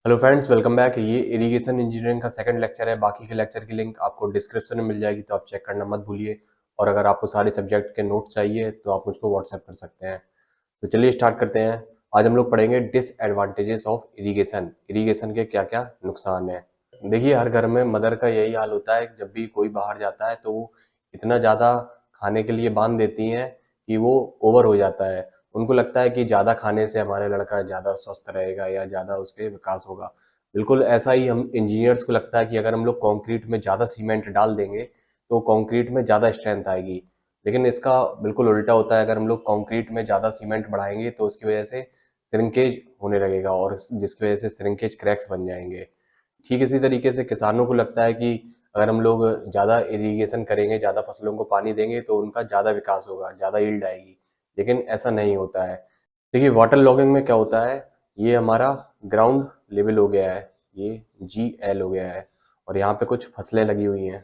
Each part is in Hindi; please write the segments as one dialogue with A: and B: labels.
A: Hello friends, welcome back. ये इरिगेशन इंजीनियरिंग का सेकंड लेक्चर है। बाकी के लेक्चर की लिंक आपको डिस्क्रिप्शन में मिल जाएगी, तो आप चेक करना मत भूलिए। और अगर आपको सारे सब्जेक्ट के नोट्स चाहिए तो आप मुझको व्हाट्सएप कर सकते हैं। तो चलिए स्टार्ट करते हैं। आज हम लोग पढ़ेंगे डिसएडवांटेजेस ऑफ इरिगेशन। इरिगेशन के क्या क्या नुकसान हैं। देखिए, हर घर में मदर का यही हाल होता है। जब भी कोई बाहर जाता है तो वो इतना ज़्यादा खाने के लिए बांध देती हैं कि वो ओवर हो जाता है। उनको लगता है कि ज़्यादा खाने से हमारा लड़का ज़्यादा स्वस्थ रहेगा या ज़्यादा उसके विकास होगा। बिल्कुल ऐसा ही हम इंजीनियर्स को लगता है कि अगर हम लोग कंक्रीट में ज़्यादा सीमेंट डाल देंगे तो कंक्रीट में ज़्यादा स्ट्रेंथ आएगी। लेकिन इसका बिल्कुल उल्टा होता है। अगर हम लोग कंक्रीट में ज़्यादा सीमेंट बढ़ाएंगे तो उसकी वजह से श्रिंकेज होने लगेगा और जिसकी वजह से श्रिंकेज क्रैक्स बन जाएंगे। ठीक इसी तरीके से किसानों को लगता है कि अगर हम लोग ज़्यादा इरिगेशन करेंगे, ज़्यादा फसलों को पानी देंगे तो उनका ज़्यादा विकास होगा, ज़्यादा यील्ड आएगी। लेकिन ऐसा नहीं होता है। देखिए, वाटर लॉगिंग में क्या होता है, ये हमारा ग्राउंड लेवल हो गया है, ये GL हो गया है और यहाँ पे कुछ फसलें लगी हुई हैं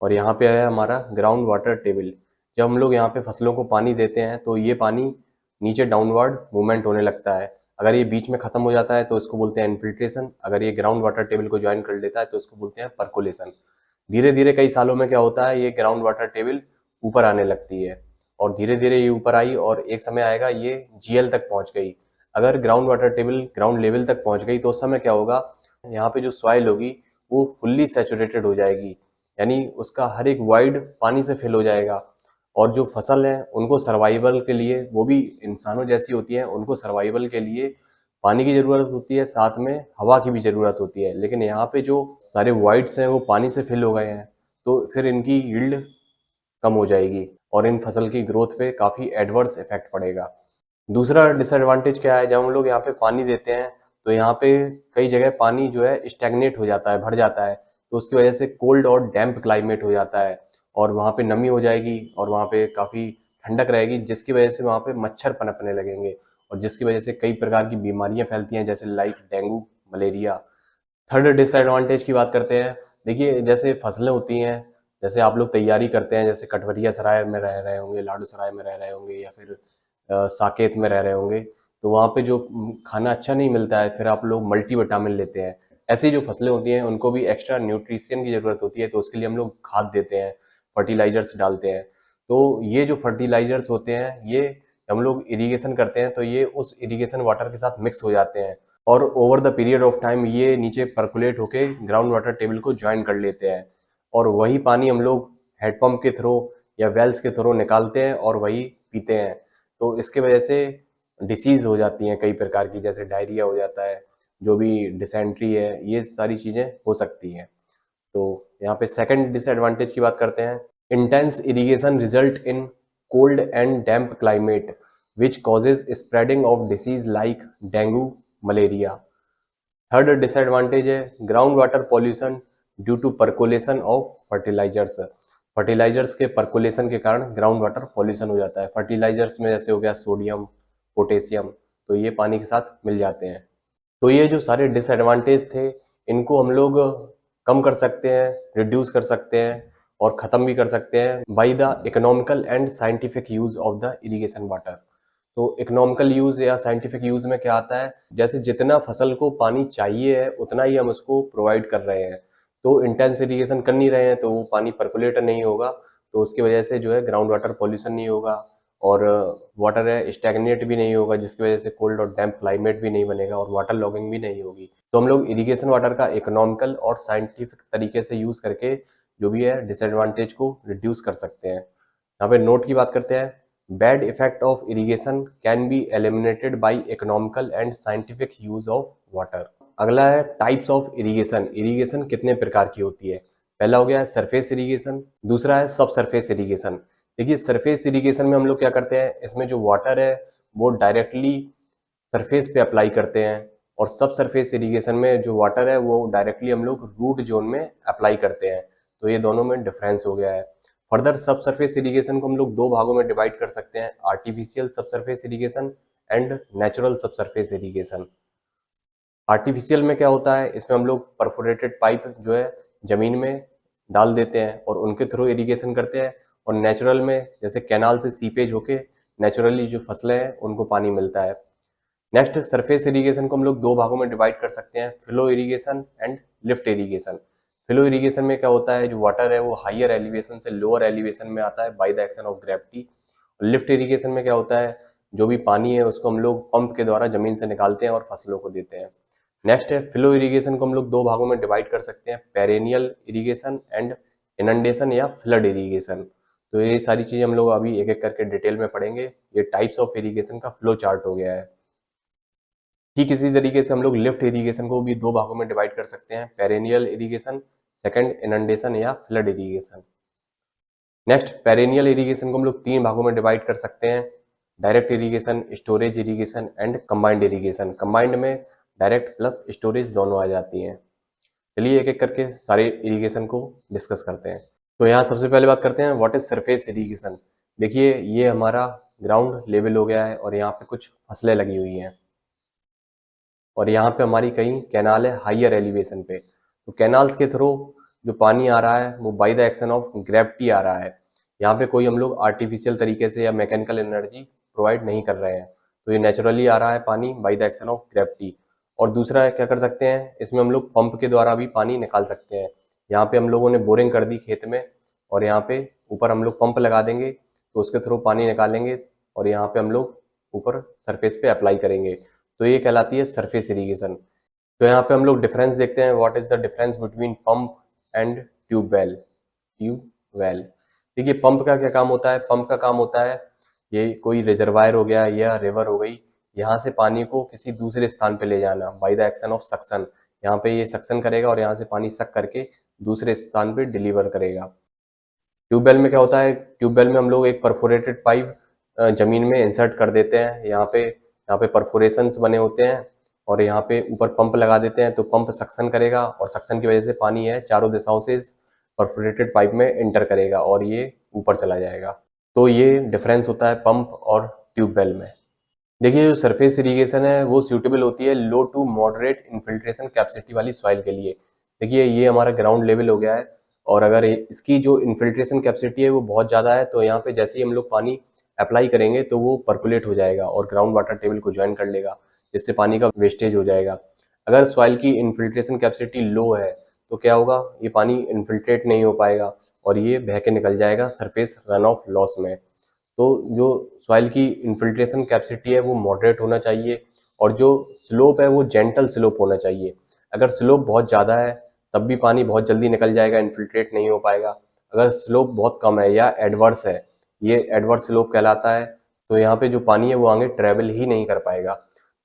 A: और यहाँ पे है हमारा ग्राउंड वाटर टेबल। जब हम लोग यहाँ पे फसलों को पानी देते हैं तो ये पानी नीचे डाउनवर्ड मूवमेंट होने लगता है। अगर ये बीच में खत्म हो जाता है तो इसको बोलते हैं इन्फिल्ट्रेशन। अगर ये ग्राउंड वाटर टेबल को ज्वाइन कर लेता है तो इसको बोलते हैं परकोलेशन। धीरे धीरे कई सालों में क्या होता है, ये ग्राउंड वाटर टेबल ऊपर आने लगती है और धीरे धीरे ये ऊपर आई और एक समय आएगा ये GL तक पहुंच गई। अगर ground water table ground level तक पहुंच गई तो उस समय क्या होगा, यहाँ पे जो सॉइल होगी वो फुल्ली सैचुरेटेड हो जाएगी, यानी उसका हर एक वाइड पानी से फिल हो जाएगा। और जो फसल है उनको सर्वाइवल के लिए, वो भी इंसानों जैसी होती हैं, उनको सर्वाइवल के लिए पानी की ज़रूरत होती है, साथ में हवा की भी ज़रूरत होती है। लेकिन यहाँ पे जो सारे वाइड्स हैं वो पानी से फिल हो गए हैं, तो फिर इनकी यील्ड कम हो जाएगी और इन फसल की ग्रोथ पे काफ़ी एडवर्स इफेक्ट पड़ेगा। दूसरा डिसएडवांटेज क्या है, जब हम लोग यहाँ पे पानी देते हैं तो यहाँ पे कई जगह पानी जो है स्टैग्नेट हो जाता है, भर जाता है। तो उसकी वजह से कोल्ड और डैम्प क्लाइमेट हो जाता है और वहाँ पे नमी हो जाएगी और वहाँ पे काफ़ी ठंडक रहेगी, जिसकी वजह से वहाँ पे मच्छर पनपने लगेंगे और जिसकी वजह से कई प्रकार की बीमारियां फैलती हैं, जैसे like dengue, malaria. Third disadvantage की बात करते हैं। देखिए, जैसे फसलें होती हैं, जैसे आप लोग तैयारी करते हैं, जैसे कटवरिया सराय में रह रहे होंगे, लाडू सराय में रह रहे होंगे या फिर साकेत में रह रहे होंगे, तो वहाँ पे जो खाना अच्छा नहीं मिलता है, फिर आप लोग मल्टीविटामिन लेते हैं। ऐसी जो फसलें होती हैं उनको भी एक्स्ट्रा न्यूट्रिशन की ज़रूरत होती है, तो उसके लिए हम लोग खाद देते हैं, फर्टिलाइजर्स डालते हैं। तो ये जो फर्टिलाइजर्स होते हैं, ये हम लोग इरिगेशन करते हैं तो ये उस इरिगेशन वाटर के साथ मिक्स हो जाते हैं और over the period of time ये नीचे परकुलेट होके ग्राउंड वाटर टेबल को ज्वाइन कर लेते हैं और वही पानी हम लोग हेडपम्प के थ्रू या वेल्स के थ्रू निकालते हैं और वही पीते हैं। तो इसके वजह से डिसीज हो जाती हैं कई प्रकार की, जैसे डायरिया हो जाता है, जो भी डिसेंट्री है, ये सारी चीज़ें हो सकती हैं। तो यहाँ पे सेकंड डिसएडवांटेज की बात करते हैं। Intense irrigation result in cold and damp climate which causes spreading of disease like dengue, malaria. Third disadvantage है ground water pollution due to percolation of fertilizers. Fertilizers के परकोलेशन के कारण ग्राउंड वाटर पॉल्यूशन हो जाता है। फर्टिलाइजर्स में जैसे हो गया सोडियम, पोटेशियम, तो ये पानी के साथ मिल जाते हैं। तो ये जो सारे डिसएडवांटेज थे, इनको हम लोग कम कर सकते हैं, रिड्यूस कर सकते हैं और ख़त्म भी कर सकते हैं by the economical and scientific use of the irrigation water. तो इकोनॉमिकल यूज या साइंटिफिक यूज में क्या आता है, जैसे जितना फसल को पानी चाहिए है उतना ही हम उसको प्रोवाइड कर रहे हैं। तो इंटेंस इरिगेशन कर नहीं रहे हैं तो वो पानी परकुलेट नहीं होगा, तो उसकी वजह से जो है ग्राउंड वाटर पॉल्यूशन नहीं होगा और वाटर है स्टैग्नेट भी नहीं होगा, जिसकी वजह से कोल्ड और डैम्प क्लाइमेट भी नहीं बनेगा और वाटर लॉगिंग भी नहीं होगी। तो हम लोग इरिगेशन वाटर का इकोनॉमिकल और साइंटिफिक तरीके से यूज करके जो भी है डिसएडवांटेज को रिड्यूस कर सकते हैं। यहाँ पे नोट की बात करते हैं। Bad effect of irrigation can be eliminated bye economical and scientific use of water. अगला है टाइप्स ऑफ इरिगेशन। इरिगेशन कितने प्रकार की होती है। पहला हो गया है सरफेस इरिगेशन, दूसरा है सब सरफेस इरिगेशन। देखिए, सरफेस इरिगेशन में हम लोग क्या करते हैं, इसमें जो वाटर है वो डायरेक्टली सरफेस पे अप्लाई करते हैं और सब सरफेस इरिगेशन में जो वाटर है वो डायरेक्टली हम लोग रूट जोन में अप्लाई करते हैं। तो ये दोनों में डिफरेंस हो गया है। फर्दर सब सरफेस इरिगेशन को हम लोग दो भागों में डिवाइड कर सकते हैं, आर्टिफिशियल सब सरफेस इरिगेशन एंड नेचुरल सब सरफेस इरिगेशन। आर्टिफिशियल में क्या होता है, इसमें हम लोग परफोरेटेड पाइप जो है जमीन में डाल देते हैं और उनके थ्रू इरिगेशन करते हैं। और नेचुरल में जैसे कैनाल से सीपेज होके नेचुरली जो फसलें हैं उनको पानी मिलता है। नेक्स्ट सरफेस इरिगेशन को हम लोग दो भागों में डिवाइड कर सकते हैं, flow irrigation and lift irrigation. Flow irrigation में क्या होता है, जो वाटर है वो हाइयर एलिवेशन से लोअर एलिवेशन में आता है bye the action of gravity. Lift irrigation में क्या होता है, जो भी पानी है उसको हम लोग पंप के द्वारा जमीन से निकालते हैं और फसलों को देते हैं। नेक्स्ट है फ्लो इरिगेशन को हम लोग दो भागों में डिवाइड कर सकते हैं, पेरेनियल इरिगेशन एंड इनंडेशन या फ्लड इरिगेशन। तो ये सारी चीजें हम लोग अभी एक एक करके डिटेल में पढ़ेंगे। ये टाइप्स ऑफ इरिगेशन का फ्लो चार्ट हो गया है। ठीक इसी तरीके से हम लोग लिफ्ट इरिगेशन को भी दो भागों में डिवाइड कर सकते हैं, पेरेनियल इरिगेशन, सेकंड इनंडेशन या flood irrigation. Next perennial irrigation को हम लोग तीन भागों में डिवाइड कर सकते हैं, direct irrigation, storage irrigation and combined irrigation. Combined में डायरेक्ट प्लस स्टोरेज दोनों आ जाती हैं। चलिए एक एक करके सारे इरिगेशन को डिस्कस करते हैं। तो यहाँ सबसे पहले बात करते हैं व्हाट इज सरफेस इरिगेशन। देखिए ये हमारा ग्राउंड लेवल हो गया है और यहाँ पे कुछ फसलें लगी हुई हैं और यहाँ पे हमारी कहीं कैनाल है हाइयर एलिवेशन पे। तो कैनाल्स के थ्रू जो पानी आ रहा है वो by the action of gravity आ रहा है। यहाँ पे कोई हम लोग आर्टिफिशियल तरीके से या मैकेनिकल एनर्जी प्रोवाइड नहीं कर रहे हैं, तो ये नेचुरली आ रहा है पानी bye the action of gravity. और दूसरा क्या कर सकते हैं, इसमें हम लोग पंप के द्वारा भी पानी निकाल सकते हैं। यहाँ पे हम लोगों ने बोरिंग कर दी खेत में और यहाँ पे ऊपर हम लोग पंप लगा देंगे तो उसके थ्रू पानी निकालेंगे और यहाँ पे हम लोग ऊपर सरफेस पे अप्लाई करेंगे, तो ये कहलाती है सरफेस इरिगेशन। तो यहाँ पे हम लोग डिफरेंस देखते हैं, what is the difference between pump and tubewell. Tubewell देखिए पंप का क्या काम होता है, पंप का काम होता है ये कोई रिजर्वायर हो गया या रिवर हो गई, यहाँ से पानी को किसी दूसरे स्थान पे ले जाना bye the action of suction. यहाँ पे ये सक्शन करेगा और यहाँ से पानी सक करके दूसरे स्थान पे डिलीवर करेगा। ट्यूबवेल में क्या होता है, ट्यूबवेल में हम लोग एक परफोरेटेड पाइप जमीन में इंसर्ट कर देते हैं। यहाँ पे परफोरेशंस बने होते हैं और यहाँ पे ऊपर पंप लगा देते हैं, तो पंप सक्शन करेगा और सक्शन की वजह से पानी है चारों दिशाओं से इस परफोरेटेड पाइप में एंटर करेगा और ये ऊपर चला जाएगा। तो ये डिफरेंस होता है पंप और ट्यूबवेल में। देखिए जो सरफेस इरिगेशन है वो सूटेबल होती है लो टू मॉडरेट इन्फिल्ट्रेशन कैपेसिटी वाली सॉइल के लिए। देखिए ये हमारा ग्राउंड लेवल हो गया है और अगर इसकी जो इन्फिल्ट्रेशन कैपेसिटी है वो बहुत ज़्यादा है तो यहाँ पे जैसे ही हम लोग पानी अप्लाई करेंगे तो वो परकुलेट हो जाएगा और ग्राउंड वाटर टेबल को ज्वाइन कर लेगा, जिससे पानी का वेस्टेज हो जाएगा। अगर सॉइल की इन्फिल्ट्रेशन कैपेसिटी लो है तो क्या होगा, ये पानी इन्फिल्ट्रेट नहीं हो पाएगा और ये बह के निकल जाएगा सरफेस रन ऑफ लॉस में। तो जो सॉइल की इन्फिल्ट्रेशन कैपेसिटी है वो मॉडरेट होना चाहिए और जो स्लोप है वो जेंटल स्लोप होना चाहिए। अगर स्लोप बहुत ज़्यादा है तब भी पानी बहुत जल्दी निकल जाएगा, इन्फिल्ट्रेट नहीं हो पाएगा। अगर स्लोप बहुत कम है या एडवर्स है, ये एडवर्स स्लोप कहलाता है, तो यहाँ पे जो पानी है वो आगे ट्रेवल ही नहीं कर पाएगा।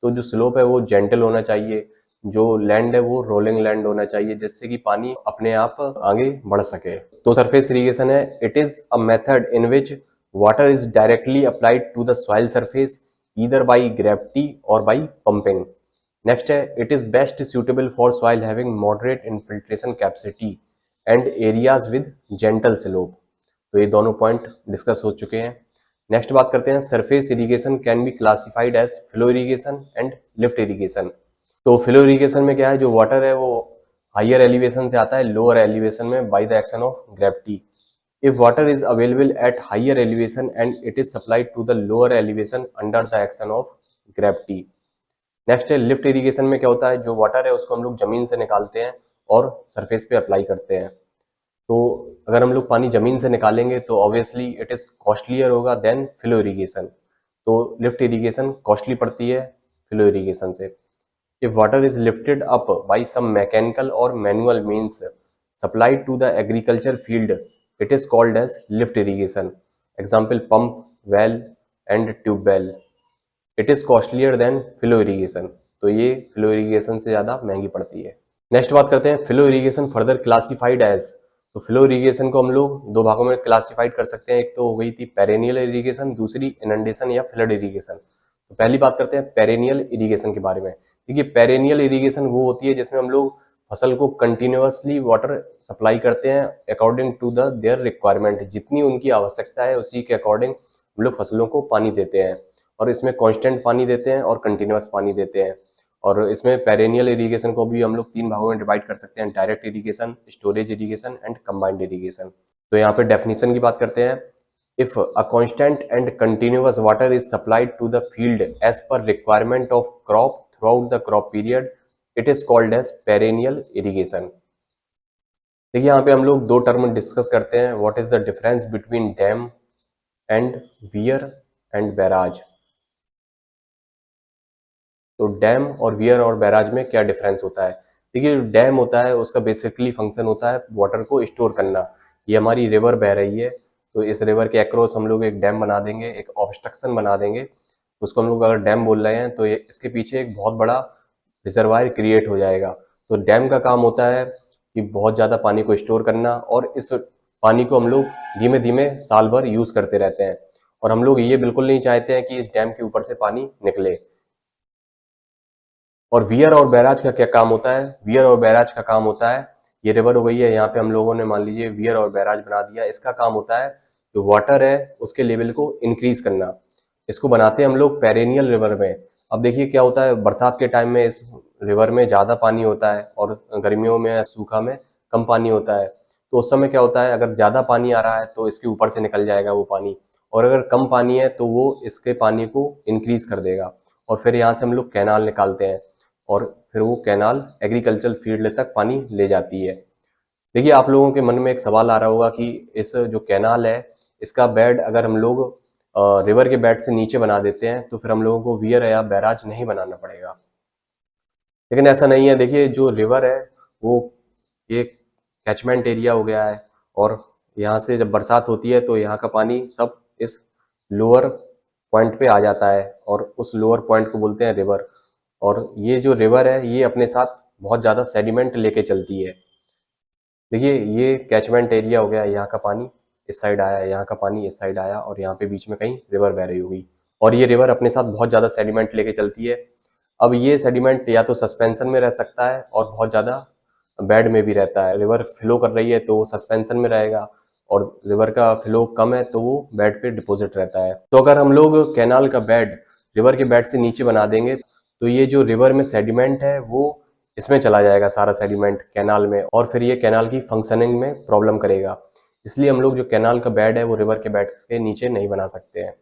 A: तो जो स्लोप है वो जेंटल होना चाहिए, जो लैंड है वो रोलिंग लैंड होना चाहिए, जिससे कि पानी अपने आप आगे बढ़ सके। तो सरफेस इरिगेशन है, it is a method in which water is directly applied to the soil surface either by gravity or by pumping. Next है, it is best suitable for soil having moderate infiltration capacity and areas with gentle slope. तो ये दोनों पॉइंट डिस्कस हो चुके हैं। नेक्स्ट बात करते हैं, surface irrigation can be classified as flow irrigation and lift irrigation. तो फ्लो इरिगेशन में क्या है, जो वाटर है वो हाइयर एलिवेशन से आता है लोअर एलिवेशन में bye the action of gravity. If water is available at higher elevation and it is supplied to the lower elevation under the action of gravity. Next है लिफ्ट इरिगेशन में क्या होता है, जो वाटर है उसको हम लोग जमीन से निकालते हैं और सरफेस पे अप्लाई करते हैं। तो अगर हम लोग पानी जमीन से निकालेंगे तो ऑब्वियसली इट इज कॉस्टलियर होगा देन फ्लो इरिगेशन। तो लिफ्ट इरिगेशन कॉस्टली पड़ती है फ्लो इरिगेशन से। If water is lifted up by some mechanical और manual means supplied to the agriculture field, it is called as lift irrigation. Example pump, well and tube well. It is costlier than flow irrigation. तो ये flow irrigation से ज़्यादा महंगी पड़ती है। नेक्स्ट बात करते हैं flow irrigation further classified as. तो flow irrigation को हम लोग दो भागों में क्लासिफाइड कर सकते हैं, एक तो हो गई थी पेरेनियल इरिगेशन, दूसरी इनंडेशन या फ्लड इरिगेशन। तो पहली बात करते हैं पेरेनियल इरिगेशन के बारे में। देखिए पेरेनियल इरिगेशन वो होती है जिसमें हम लोग फसल को कंटिन्यूअसली वाटर सप्लाई करते हैं according to the their requirement, जितनी उनकी आवश्यकता है उसी के अकॉर्डिंग हम लोग फसलों को पानी देते हैं और इसमें कांस्टेंट पानी देते हैं और कंटिन्यूअस पानी देते हैं। और इसमें पेरेनियल इरिगेशन को भी हम लोग तीन भागों में डिवाइड कर सकते हैं, direct irrigation, storage irrigation and combined irrigation. तो यहाँ पे डेफिनेशन की बात करते हैं, If a constant and continuous water is supplied to the field as per requirement of crop throughout the crop period, it is called as perennial irrigation. देखिए यहाँ पे हम लोग दो टर्म डिस्कस करते हैं, what is the difference between dam and wear and barrage. तो डैम और वियर और बैराज में क्या डिफरेंस होता है? देखिए जो डैम होता है उसका बेसिकली फंक्शन होता है वाटर को स्टोर करना। ये हमारी रिवर बह रही है, तो इस रिवर के अक्रॉस हम लोग एक डैम बना देंगे, एक ऑब्स्ट्रक्शन बना देंगे, उसको हम लोग अगर डैम बोल रहे हैं तो ये इसके पीछे एक बहुत बड़ा रिजर्वायर क्रिएट हो जाएगा। तो डैम का काम होता है कि बहुत ज़्यादा पानी को स्टोर करना, और इस पानी को हम लोग धीमे धीमे साल भर यूज़ करते रहते हैं, और हम लोग ये बिल्कुल नहीं चाहते हैं कि इस डैम के ऊपर से पानी निकले। और वियर और बैराज का क्या काम होता है? वियर और बैराज का काम होता है, ये रिवर हो गई है, यहाँ पे हम लोगों ने मान लीजिए वियर और बैराज बना दिया। इसका काम होता है जो वाटर है उसके लेवल को इंक्रीज करना। इसको बनाते हैं हम लोग पेरेनियल रिवर में। अब देखिए क्या होता है, बरसात के टाइम में इस रिवर में ज़्यादा पानी होता है और गर्मियों में सूखा में कम पानी होता है। तो उस समय क्या होता है, अगर ज़्यादा पानी आ रहा है तो इसके ऊपर से निकल जाएगा वो पानी, और अगर कम पानी है तो वो इसके पानी को इंक्रीज कर देगा, और फिर यहाँ से हम लोग कैनाल निकालते हैं, और फिर वो कैनाल एग्रीकल्चर फील्ड तक पानी ले जाती है। देखिए आप लोगों के मन में एक सवाल आ रहा होगा कि इस जो कैनाल है इसका बेड अगर हम लोग रिवर के बेड से नीचे बना देते हैं तो फिर हम लोगों को वियर या बैराज नहीं बनाना पड़ेगा। लेकिन ऐसा नहीं है। देखिए जो रिवर है वो एक कैचमेंट एरिया हो गया है, और यहाँ से जब बरसात होती है तो यहाँ का पानी सब इस लोअर पॉइंट पे आ जाता है, और उस लोअर पॉइंट को बोलते हैं रिवर। और ये जो रिवर है ये अपने साथ बहुत ज़्यादा सेडिमेंट लेके चलती है। देखिए ये कैचमेंट एरिया हो गया, यहाँ का पानी इस साइड आया, यहाँ का पानी इस साइड आया, और यहाँ पे बीच में कहीं रिवर बह रही होगी, और ये रिवर अपने साथ बहुत ज़्यादा सेडिमेंट लेके चलती है। अब ये सेडिमेंट या तो सस्पेंशन में रह सकता है और बहुत ज़्यादा बेड में भी रहता है। रिवर फ्लो कर रही है तो वो सस्पेंशन में रहेगा, और रिवर का फ्लो कम है तो वो बेड पे डिपॉजिट रहता है। तो अगर हम लोग कैनाल का बेड रिवर के बेड से नीचे बना देंगे तो ये जो रिवर में सेडिमेंट है वो इसमें चला जाएगा, सारा सेडिमेंट कैनाल में, और फिर ये कैनाल की फंक्शनिंग में प्रॉब्लम करेगा। इसलिए हम लोग जो कैनाल का बेड है वो रिवर के बेड के नीचे नहीं बना सकते हैं।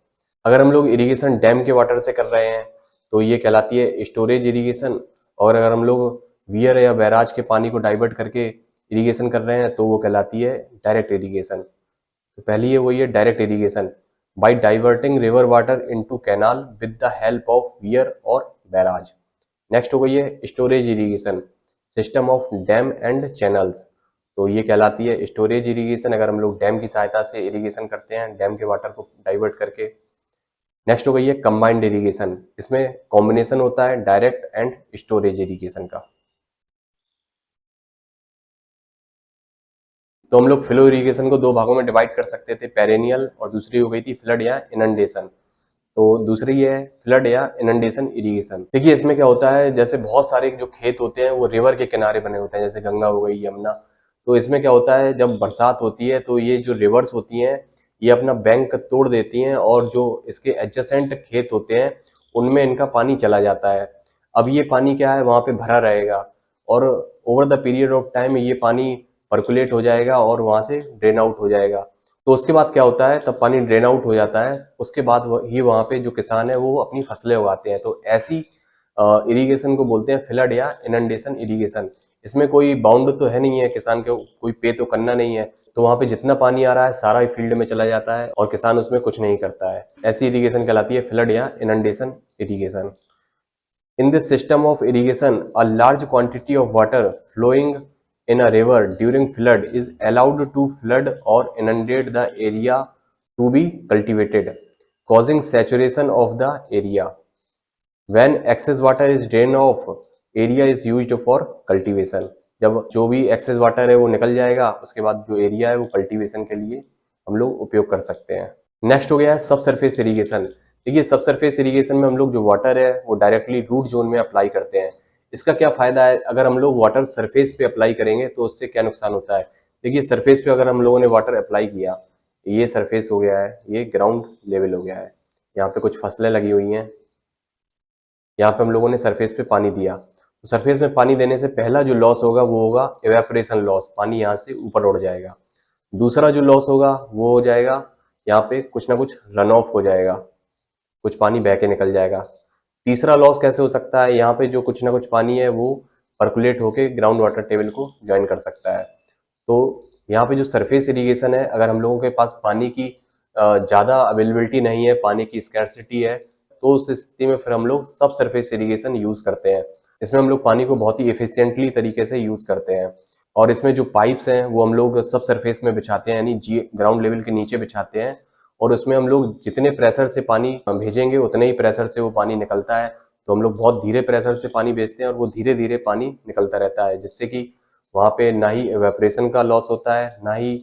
A: अगर हम लोग इरिगेशन डैम के वाटर से कर रहे हैं तो ये कहलाती है स्टोरेज इरिगेशन, और अगर हम लोग वियर या बैराज के पानी को डाइवर्ट करके इरिगेशन कर रहे हैं तो वो कहलाती है डायरेक्ट इरिगेशन। तो पहली है वही है direct irrigation, by diverting river water into canal with the help of weir और बैराज। नेक्स्ट हो गई है storage irrigation, system of dam and channels. तो ये कहलाती है स्टोरेज इरिगेशन, अगर हम लोग डैम की सहायता से इरिगेशन करते हैं, डैम के वाटर को डाइवर्ट करके। नेक्स्ट हो गई है कंबाइंड इरिगेशन, इसमें कॉम्बिनेशन होता है डायरेक्ट एंड स्टोरेज इरिगेशन का। तो हम लोग फ्लो इरिगेशन को दो भागों में डिवाइड कर सकते थे, पेरेनियल, और दूसरी हो गई थी फ्लड या इनंडेशन। तो दूसरी है फ्लड या इनंडेशन इरिगेशन। देखिए इसमें क्या होता है, जैसे बहुत सारे जो खेत होते हैं वो रिवर के किनारे बने होते हैं, जैसे गंगा हो गई, यमुना। तो इसमें क्या होता है, जब बरसात होती है तो ये जो रिवर्स होती हैं ये अपना बैंक तोड़ देती हैं, और जो इसके एडजेसेंट खेत होते हैं उनमें इनका पानी चला जाता है। अब ये पानी क्या है, वहां पे भरा रहेगा, और over the period of time ये पानी पर्कुलेट हो जाएगा और वहां से ड्रेन आउट हो जाएगा। तो उसके बाद क्या होता है, तब पानी ड्रेन आउट हो जाता है, उसके बाद ही वहाँ पे जो किसान है वो अपनी फसलें उगाते हैं। तो ऐसी इरिगेशन को बोलते हैं फ्लड या इनंडेशन इरिगेशन। इसमें कोई बाउंड तो है नहीं है, किसान के कोई पे तो करना नहीं है, तो वहाँ पे जितना पानी आ रहा है सारा ही फील्ड में चला जाता है और किसान उसमें कुछ नहीं करता है। ऐसी इरिगेशन कहलाती है फ्लड या inundation irrigation. In this system of irrigation, a large quantity of water flowing in a river during flood is allowed to flood or inundate the area to be cultivated, causing saturation of the area. When excess water is drained off, area is used for cultivation. जब जो भी एक्सेस वाटर है वो निकल जाएगा, उसके बाद जो एरिया है वो कल्टीवेशन के लिए हम लोग उपयोग कर सकते हैं। नेक्स्ट हो गया है सब सरफेस इरिगेशन। देखिए सब सरफेस इरिगेशन में हम लोग जो वाटर है वो डायरेक्टली रूट जोन में अप्लाई करते हैं। इसका क्या फायदा है, अगर हम लोग वाटर सरफेस पे अप्लाई करेंगे तो उससे क्या नुकसान होता है। देखिए सरफेस पे अगर हम लोगों ने वाटर अप्लाई किया, ये सरफेस हो गया है, ये ग्राउंड लेवल हो गया है, यहाँ पे कुछ फसलें लगी हुई हैं, यहाँ पे हम लोगों ने सरफेस पे पानी दिया। तो सरफेस में पानी देने से पहला जो लॉस होगा वो होगा इवेपोरेशन लॉस, पानी यहाँ से ऊपर उड़ जाएगा। दूसरा जो लॉस होगा वो हो जाएगा यहाँ पे कुछ ना कुछ रन ऑफ हो जाएगा, कुछ पानी बह के निकल जाएगा। तीसरा लॉस कैसे हो सकता है, यहाँ पे जो कुछ ना कुछ पानी है वो परकुलेट होके ग्राउंड वाटर टेबल को ज्वाइन कर सकता है। तो यहाँ पे जो सरफेस इरिगेशन है, अगर हम लोगों के पास पानी की ज़्यादा अवेलेबिलिटी नहीं है, पानी की स्कैर्सिटी है, तो उस स्थिति में फिर हम लोग सब सरफेस इरिगेशन यूज़ करते हैं। इसमें हम लोग पानी को बहुत ही एफिशिएंटली तरीके से यूज़ करते हैं। और इसमें जो पाइप्स हैं वो हम लोग सब सरफेस में बिछाते हैं, यानी जी ग्राउंड लेवल के नीचे बिछाते हैं। और उसमें हम लोग जितने प्रेशर से पानी भेजेंगे उतने ही प्रेशर से वो पानी निकलता है। तो हम लोग बहुत धीरे प्रेशर से पानी भेजते हैं और वो धीरे धीरे पानी निकलता रहता है, जिससे कि वहाँ पे ना ही एवेपोरेशन का लॉस होता है, ना ही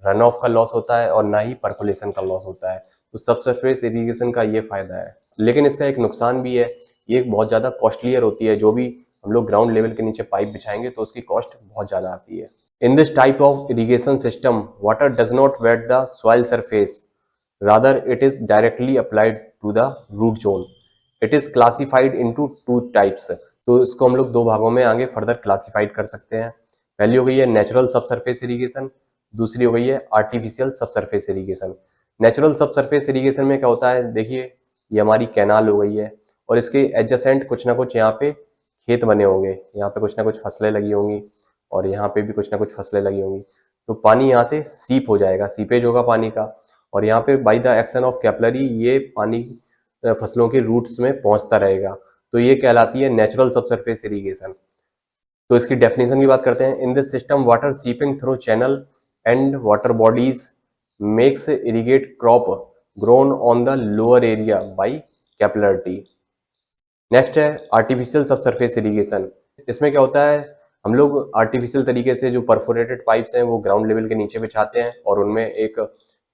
A: रन ऑफ का लॉस होता है और ना ही परकुलेशन का लॉस होता है। तो सब सरफेस इरिगेशन का ये फायदा है। लेकिन इसका एक नुकसान भी है, ये बहुत ज़्यादा कॉस्टलियर होती है। जो भी हम लोग ग्राउंड लेवल के नीचे पाइप बिछाएंगे तो उसकी कॉस्ट बहुत ज़्यादा आती है। In this type of irrigation system water does not wet the soil surface, rather it is directly applied to the root zone. It is classified into two types. तो इसको हम लोग दो भागों में आगे फर्दर क्लासिफाइड कर सकते हैं। पहली हो गई है नेचुरल सबसरफेस इरिगेशन, दूसरी हो गई है artificial subsurface irrigation. Natural subsurface irrigation में क्या होता है, देखिए ये हमारी कैनाल हो गई है और इसके एडजेसेंट कुछ ना कुछ यहाँ पे खेत बने होंगे, यहाँ पे कुछ ना कुछ फसलें लगी होंगी और यहाँ पे भी कुछ ना कुछ फसलें लगी होंगी। तो पानी यहाँ से सीप हो जाएगा, सीपेज होगा पानी का, और यहाँ पे bye the action of capillary ये पानी फसलों के रूट्स में पहुंचता रहेगा। तो ये कहलाती है नेचुरल सबसरफेस इरिगेशन। तो इसकी डेफिनेशन की बात करते हैं। इन this system water seeping through channel and water bodies makes irrigate crop grown on the lower area bye capillarity. Next है आर्टिफिशियल सबसरफेस इरिगेशन। इसमें क्या होता है, हम लोग आर्टिफिशियल तरीके से जो परफोरेटेड पाइप्स हैं वो ग्राउंड लेवल के नीचे बिछाते हैं और उनमें एक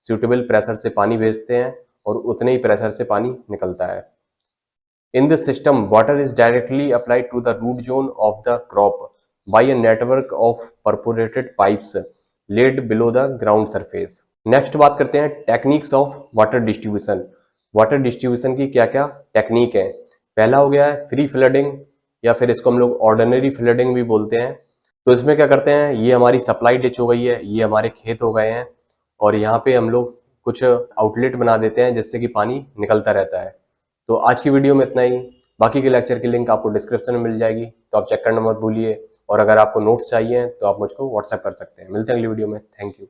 A: सूटेबल प्रेशर से पानी भेजते हैं और उतने ही प्रेशर से पानी निकलता है। In this system water is directly applied to the root zone of the crop by a network of perforated pipes laid below the ground surface. Next बात करते हैं techniques of water distribution. Water distribution की क्या क्या टेक्निक है। पहला हो गया है फ्री फ्लडिंग, या फिर इसको हम लोग ऑर्डिनरी फ्लडिंग भी बोलते हैं। तो इसमें क्या करते हैं, ये हमारी सप्लाई डिच हो गई है, ये हमारे खेत हो गए हैं और यहाँ पे हम लोग कुछ आउटलेट बना देते हैं जिससे कि पानी निकलता रहता है। तो आज की वीडियो में इतना ही। बाकी के लेक्चर की लिंक आपको डिस्क्रिप्शन में मिल जाएगी, तो आप चेक करना मत भूलिए। और अगर आपको नोट्स चाहिए तो आप मुझको व्हाट्सएप कर सकते हैं। मिलते हैं अगली वीडियो में। Thank you.